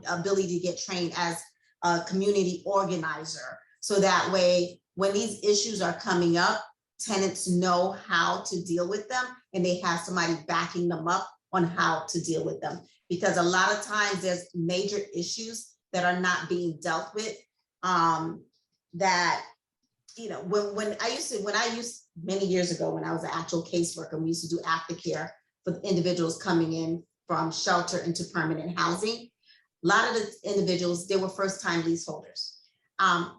ability to get trained as a community organizer. So that way, when these issues are coming up, tenants know how to deal with them, and they have somebody backing them up on how to deal with them. Because a lot of times there's major issues that are not being dealt with, that, you know, when I used many years ago, when I was an actual caseworker, we used to do aftercare for individuals coming in from shelter into permanent housing. A lot of the individuals, they were first-time leaseholders.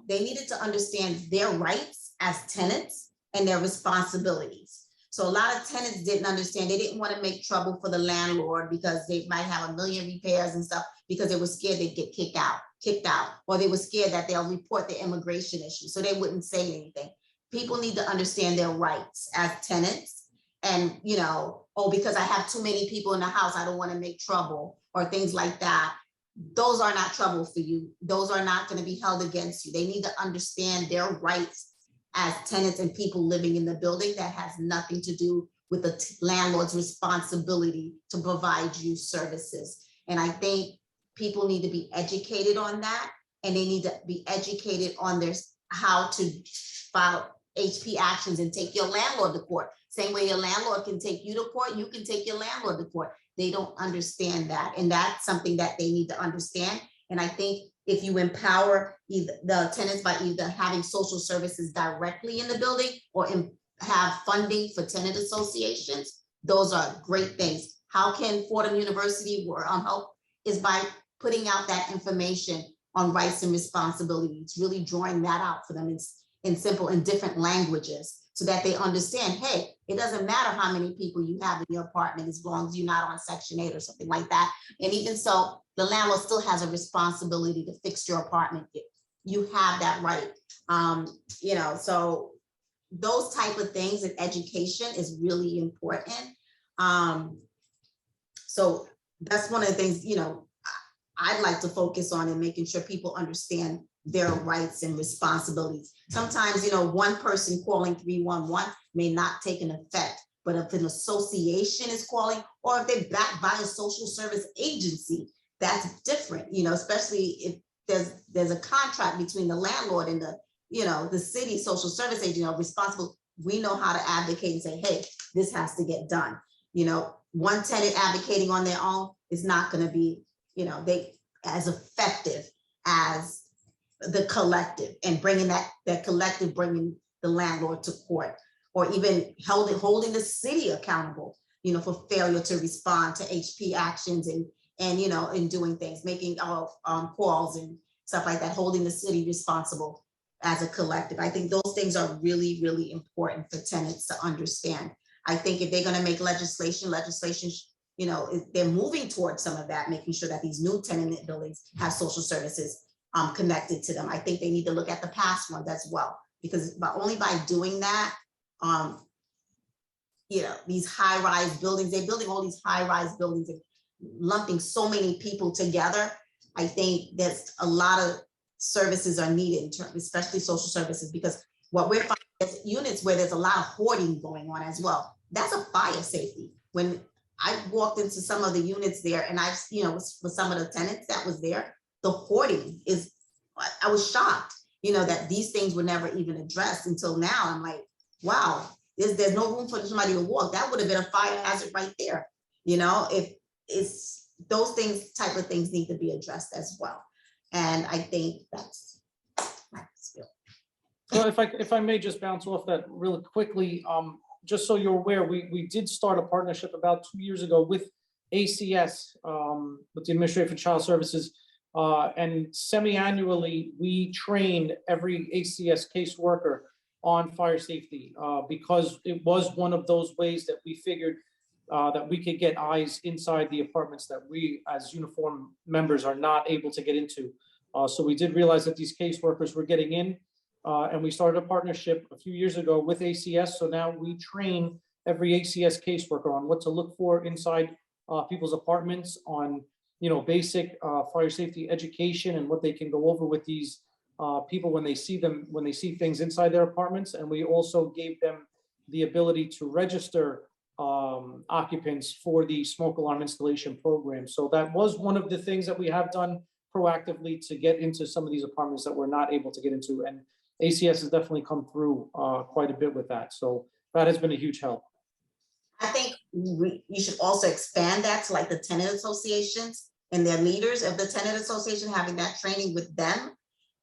They needed to understand their rights as tenants and their responsibilities. So a lot of tenants didn't understand. They didn't want to make trouble for the landlord because they might have a million repairs and stuff, because they were scared they'd get kicked out, or they were scared that they'll report the immigration issue, so they wouldn't say anything. People need to understand their rights as tenants, and, you know, oh, because I have too many people in the house, I don't want to make trouble, or things like that. Those are not trouble for you. Those are not going to be held against you. They need to understand their rights as tenants and people living in the building. That has nothing to do with the landlord's responsibility to provide you services. And I think people need to be educated on that, and they need to be educated on how to file HP actions and take your landlord to court. Same way your landlord can take you to court, you can take your landlord to court. They don't understand that, and that's something that they need to understand. And I think if you empower either the tenants by either having social services directly in the building, or have funding for tenant associations, those are great things. How can Fordham University help? Is by putting out that information on rights and responsibilities, really drawing that out for them in simple and different languages, so that they understand, hey, it doesn't matter how many people you have in your apartment, as long as you're not on Section 8 or something like that. And even so, the landlord still has a responsibility to fix your apartment. You have that right. You know, so those type of things, and education is really important. So that's one of the things, you know, I'd like to focus on, and making sure people understand their rights and responsibilities. Sometimes, you know, one person calling 311 may not take an effect, but if an association is calling, or if they're backed by a social service agency, that's different, you know, especially if there's a contract between the landlord and the, you know, the city social service agent are responsible. We know how to advocate and say, hey, this has to get done. You know, one tenant advocating on their own is not going to be, you know, as effective as the collective, and bringing that collective, bringing the landlord to court, or even holding the city accountable, you know, for failure to respond to HP actions, and you know, in doing things, making calls and stuff like that, holding the city responsible as a collective. I think those things are really, really important for tenants to understand. I think if they're going to make legislation, you know, they're moving towards some of that, making sure that these new tenant buildings have social services connected to them. I think they need to look at the past ones as well, because only by doing that, you know, these high-rise buildings, they're building all these high-rise buildings and lumping so many people together. I think there's a lot of services are needed, especially social services, because what we're finding is units where there's a lot of hoarding going on as well. That's a fire safety. When I walked into some of the units there, and I've, you know, for some of the tenants that was there, the hoarding is, I was shocked, you know, that these things were never even addressed until now. I'm like, wow, there's no room for somebody to walk. That would have been a fire hazard right there. You know, if it's those things, type of things need to be addressed as well. And I think that's my skill. So if I may just bounce off that really quickly, just so you're aware, we did start a partnership about 2 years ago with ACS, with the Administrative for Child Services. And semi-annually, we trained every ACS caseworker on fire safety, because it was one of those ways that we figured that we could get eyes inside the apartments that we as uniform members are not able to get into. So we did realize that these caseworkers were getting in, and we started a partnership a few years ago with ACS. So now we train every ACS caseworker on what to look for inside people's apartments, on basic fire safety education and what they can go over with these people when they see things inside their apartments. And we also gave them the ability to register occupants for the smoke alarm installation program. So that was one of the things that we have done proactively to get into some of these apartments that we're not able to get into. And ACS has definitely come through quite a bit with that. So that has been a huge help. I think you should also expand that to like the tenant associations and their leaders of the tenant association, having that training with them.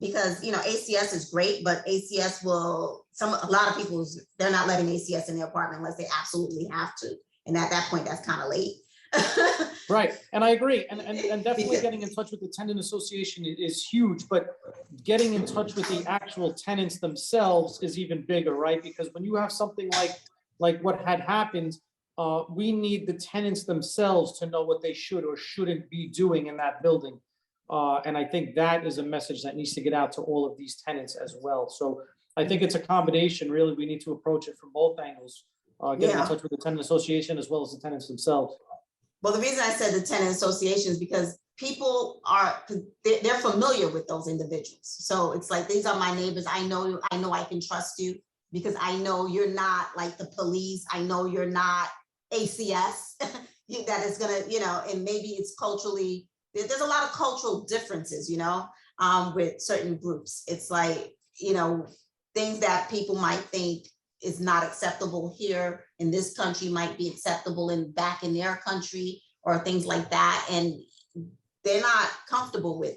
Because, ACS is great, but ACS a lot of people, they're not letting ACS in their apartment unless they absolutely have to. And at that point, that's kind of late. Right. And I agree. And definitely getting in touch with the tenant association is huge, but getting in touch with the actual tenants themselves is even bigger, right? Because when you have something like what had happened, we need the tenants themselves to know what they should or shouldn't be doing in that building. And I think that is a message that needs to get out to all of these tenants as well. So I think it's a combination. Really, we need to approach it from both angles, getting in touch with the tenant association as well as the tenants themselves. Well, the reason I said the tenant association is because people they're familiar with those individuals. So it's like, these are my neighbors. I know I can trust you because I know you're not like the police. I know you're not ACS that is gonna, and maybe it's culturally, there's a lot of cultural differences, with certain groups. It's like, things that people might think is not acceptable here in this country might be acceptable back in their country or things like that. And they're not comfortable with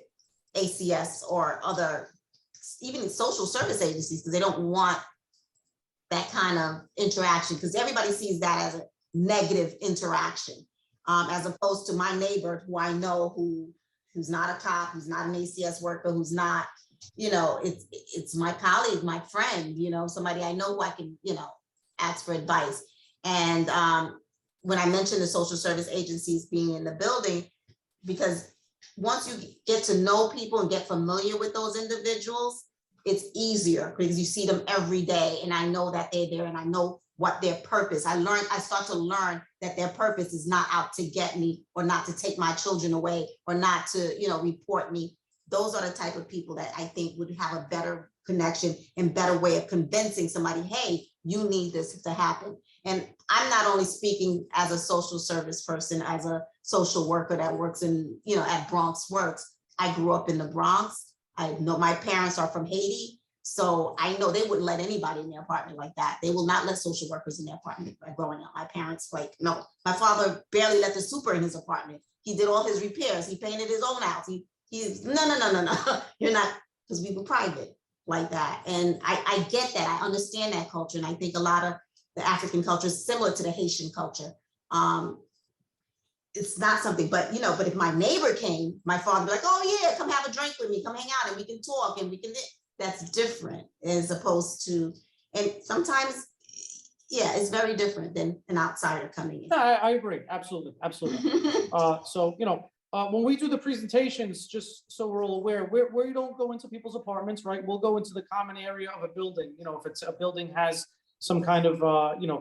ACS or other, even social service agencies, because they don't want that kind of interaction, because everybody sees that as a negative interaction. As opposed to my neighbor who I know who's not a cop, who's not an ACS worker, who's not, it's my colleague, my friend, somebody I know who I can, ask for advice. And when I mentioned the social service agencies being in the building, because once you get to know people and get familiar with those individuals, it's easier because you see them every day. And I know that they're there and I know what their purpose. I start to learn that their purpose is not out to get me or not to take my children away or not to, report me. Those are the type of people that I think would have a better connection and better way of convincing somebody, hey, you need this to happen. And I'm not only speaking as a social service person, as a social worker that works in, at Bronx Works. I grew up in the Bronx. I know my parents are from Haiti. So I know they wouldn't let anybody in their apartment like that. They will not let social workers in their apartment growing up. My parents, no. My father barely let the super in his apartment. He did all his repairs. He painted his own house. He's no. You're not, because we were private like that. And I get that. I understand that culture. And I think a lot of the African culture is similar to the Haitian culture. It's not something, but if my neighbor came, my father would be like, oh yeah, come have a drink with me, come hang out and we can talk and we can. That's different as opposed to, and sometimes, it's very different than an outsider coming in. No, I agree. Absolutely. So, when we do the presentations, just so we're all aware, we don't go into people's apartments, right? We'll go into the common area of a building. If it's a building has some kind of,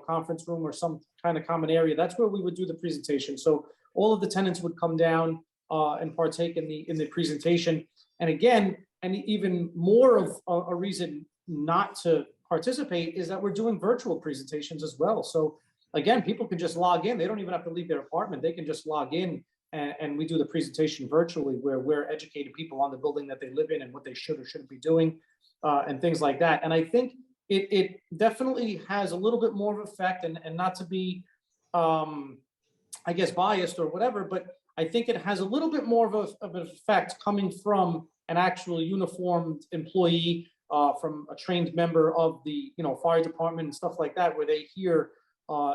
conference room or some kind of common area, that's where we would do the presentation. So all of the tenants would come down and partake in the presentation. And again, and even more of a reason not to participate is that we're doing virtual presentations as well. So again, people can just log in. They don't even have to leave their apartment. They can just log in and we do the presentation virtually where we're educating people on the building that they live in and what they should or shouldn't be doing and things like that. And I think it definitely has a little bit more of effect and not to be, I guess, biased or whatever, but I think it has a little bit more of an effect coming from an actual uniformed employee, from a trained member of the fire department and stuff like that, where they hear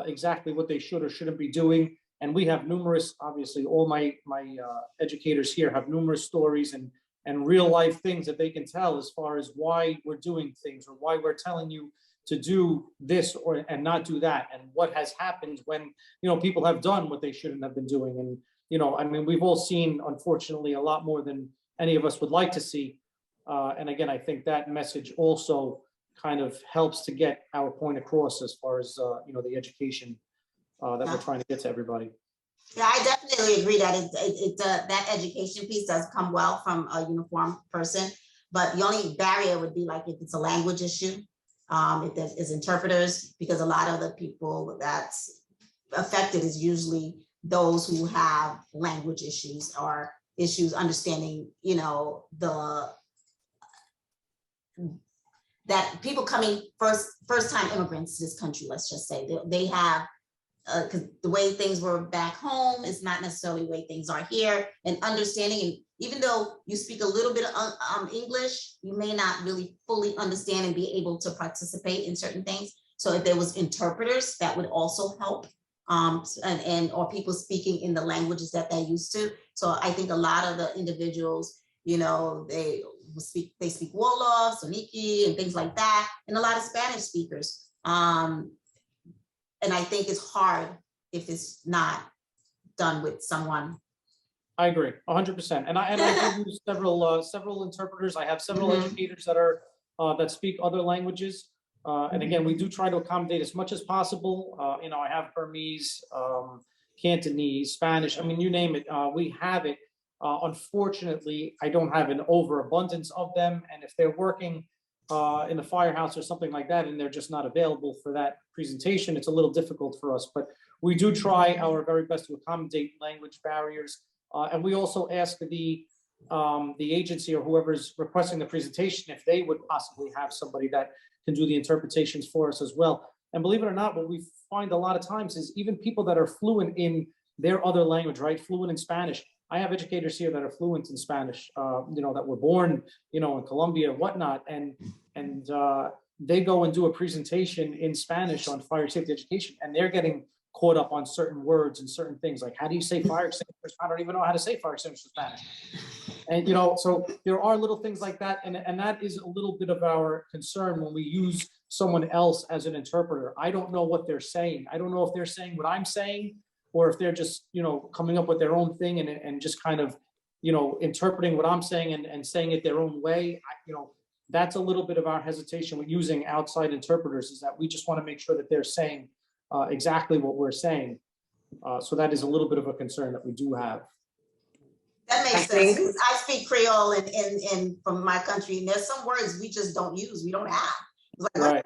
exactly what they should or shouldn't be doing. And we have numerous, obviously, all my educators here have numerous stories and real life things that they can tell as far as why we're doing things or why we're telling you to do this and not do that, and what has happened when people have done what they shouldn't have been doing. And we've all seen, unfortunately, a lot more than any of us would like to see. And again, I think that message also kind of helps to get our point across as far as the education that we're trying to get to everybody. Yeah, I definitely agree that that education piece does come well from a uniformed person, but the only barrier would be like if it's a language issue, if there is interpreters, because a lot of the people that's affected is usually those who have language issues or issues understanding, that people coming first time immigrants to this country, let's just say, they have, because the way things were back home is not necessarily the way things are here, and understanding, and even though you speak a little bit of English, you may not really fully understand and be able to participate in certain things. So if there was interpreters, that would also help, or people speaking in the languages that they're used to. So I think a lot of the individuals, they speak Wolof, Soniki, and things like that, and a lot of Spanish speakers. And I think it's hard if it's not done with someone. I agree, 100%. And I do use several interpreters. I have several educators that speak other languages. And again, we do try to accommodate as much as possible. I have Burmese, Cantonese, Spanish. I mean, you name it, we have it. Unfortunately, I don't have an overabundance of them. And if they're working in the firehouse or something like that, and they're just not available for that presentation, it's a little difficult for us. But we do try our very best to accommodate language barriers. And we also ask the agency or whoever's requesting the presentation if they would possibly have somebody that can do the interpretations for us as well. And believe it or not, what we find a lot of times is even people that are fluent in their other language, right? Fluent in Spanish. I have educators here that are fluent in Spanish, that were born, in Colombia and whatnot. And they go and do a presentation in Spanish on fire safety education, and they're getting caught up on certain words and certain things. Like, how do you say fire extinguishers? I don't even know how to say fire extinguishers in Spanish. And, so there are little things like that. And that is a little bit of our concern when we use someone else as an interpreter. I don't know what they're saying. I don't know if they're saying what I'm saying, or if they're just, coming up with their own thing and just kind of, interpreting what I'm saying and saying it their own way. That's a little bit of our hesitation with using outside interpreters, is that we just want to make sure that they're saying exactly what we're saying. So that is a little bit of a concern that we do have. That makes sense, because I speak Creole in from my country, and there's some words we just don't use, we don't have. Like, right.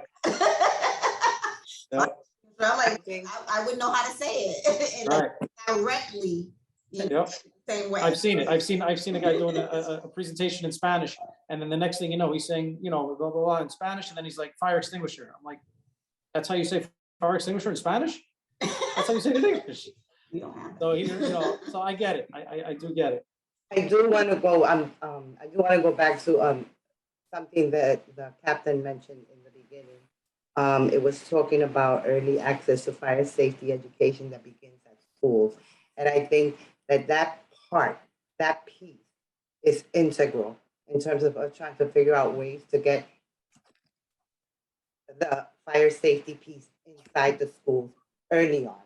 Yep. So I'm like, I wouldn't know how to say it right. directly. Yep. Same way. I've seen it. I've seen a guy doing a presentation in Spanish, and then the next thing you know, he's saying, blah, blah, blah in Spanish, and then he's like, fire extinguisher. I'm like, that's how you say fire extinguisher in Spanish? That's how you say it in English. We don't have so so I get it. I do get it. I do want to go back to something that the captain mentioned in the beginning. It was talking about early access to fire safety education that begins at schools. And I think that piece is integral in terms of us trying to figure out ways to get the fire safety piece inside the schools early on.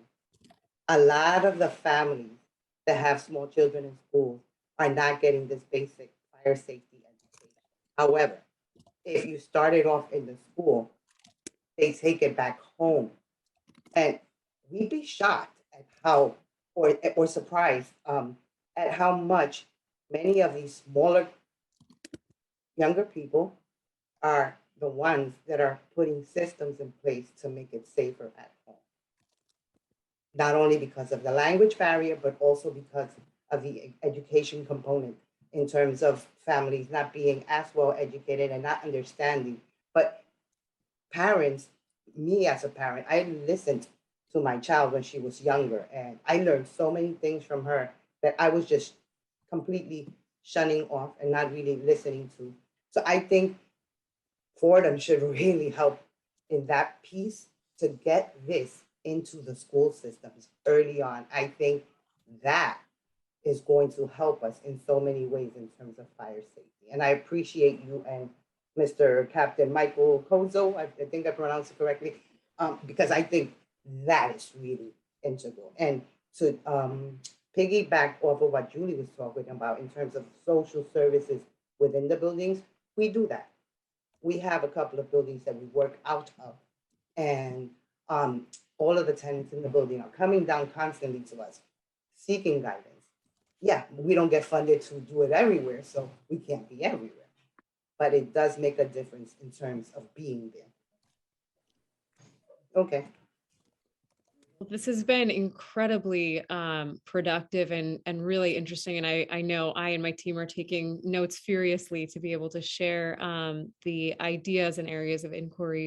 A lot of the families that have small children in schools are not getting this basic fire safety education. However, if you start it off in the school, they take it back home. And we'd be shocked at how, or surprised at how much many of these smaller, younger people are the ones that are putting systems in place to make it safer at home. Not only because of the language barrier, but also because of the education component in terms of families not being as well educated and not understanding. But parents, me as a parent, I listened to my child when she was younger, and I learned so many things from her that I was just completely shunning off and not really listening to. So I think Fordham should really help in that piece to get this into the school systems early on. I think that is going to help us in so many ways in terms of fire safety. And I appreciate you and Mr. Captain Michael Kozo, I think I pronounced it correctly, because I think that is really integral. And to piggyback off of what Julie was talking about in terms of social services within the buildings, we do that. We have a couple of buildings that we work out of, and all of the tenants in the building are coming down constantly to us. seeking guidance. Yeah, we don't get funded to do it everywhere, so we can't be everywhere. But it does make a difference in terms of being there. Okay. This has been incredibly productive and really interesting. And I know I and my team are taking notes furiously to be able to share the ideas and areas of inquiry